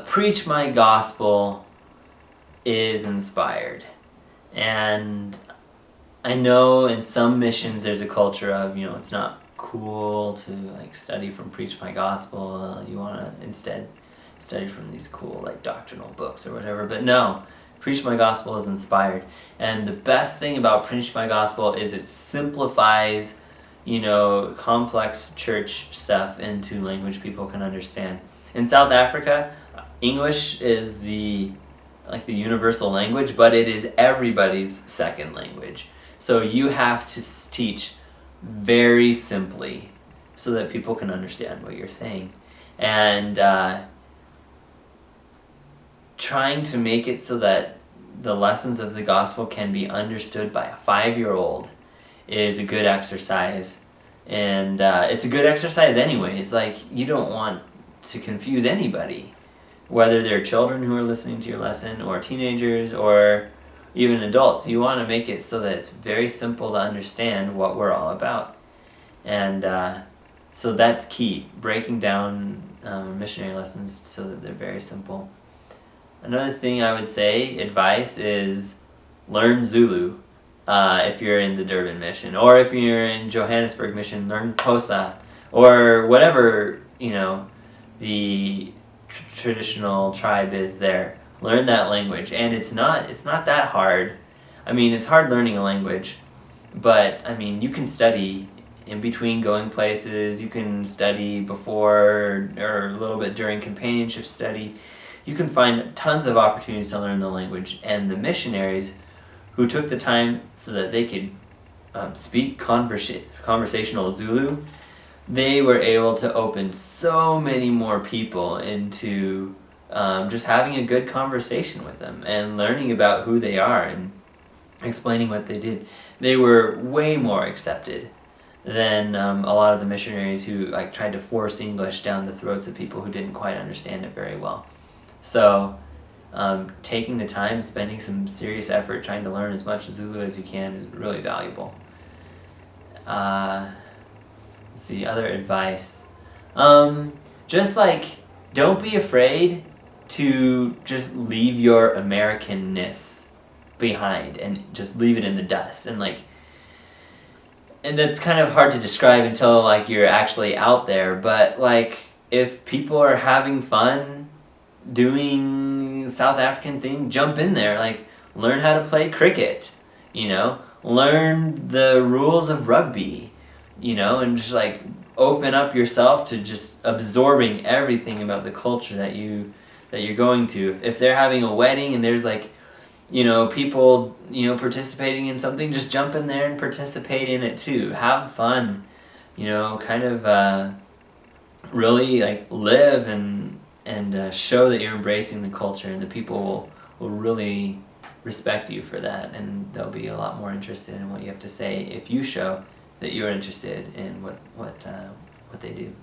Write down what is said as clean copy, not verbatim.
Preach my gospel is inspired. And I know in some missions there's a culture of, it's not cool to like study from Preach My Gospel. You want to instead study from these cool like doctrinal books or whatever. But no, Preach My Gospel is inspired. And the best thing about Preach My Gospel is it simplifies, complex church stuff into language people can understand. In South Africa, English is the universal language, but it is everybody's second language. So you have to teach very simply so that people can understand what you're saying. And trying to make it so that the lessons of the gospel can be understood by a 5-year-old is a good exercise. And it's a good exercise anyways. Like, you don't want to confuse anybody, whether they're children who are listening to your lesson or teenagers or even adults. You want to make it so that it's very simple to understand what we're all about. And so that's key, breaking down missionary lessons so that they're very simple. Another thing I would say, advice, is learn Zulu if you're in the Durban mission. Or if you're in Johannesburg mission, learn Xhosa. Or whatever, the traditional tribe is there. Learn that language. And it's not that hard. I mean, it's hard learning a language, but you can study in between going places. You can study before or a little bit during companionship study. You can find tons of opportunities to learn the language. And the missionaries who took the time so that they could speak conversational Zulu, they were able to open so many more people into just having a good conversation with them and learning about who they are and explaining what they did. They were way more accepted than a lot of the missionaries who tried to force English down the throats of people who didn't quite understand it very well. So taking the time, spending some serious effort trying to learn as much Zulu as you can is really valuable. Let's see, other advice. Just don't be afraid to just leave your Americanness behind and just leave it in the dust. And that's kind of hard to describe until you're actually out there. But if people are having fun doing South African thing, jump in there. Learn how to play cricket, learn the rules of rugby, and just open up yourself to just absorbing everything about the culture that you're going to. If they're having a wedding and there's people participating in something, just jump in there and participate in it too. Have fun, kind of really live and show that you're embracing the culture, and the people will really respect you for that, and they'll be a lot more interested in what you have to say if you show that you're interested in what they do.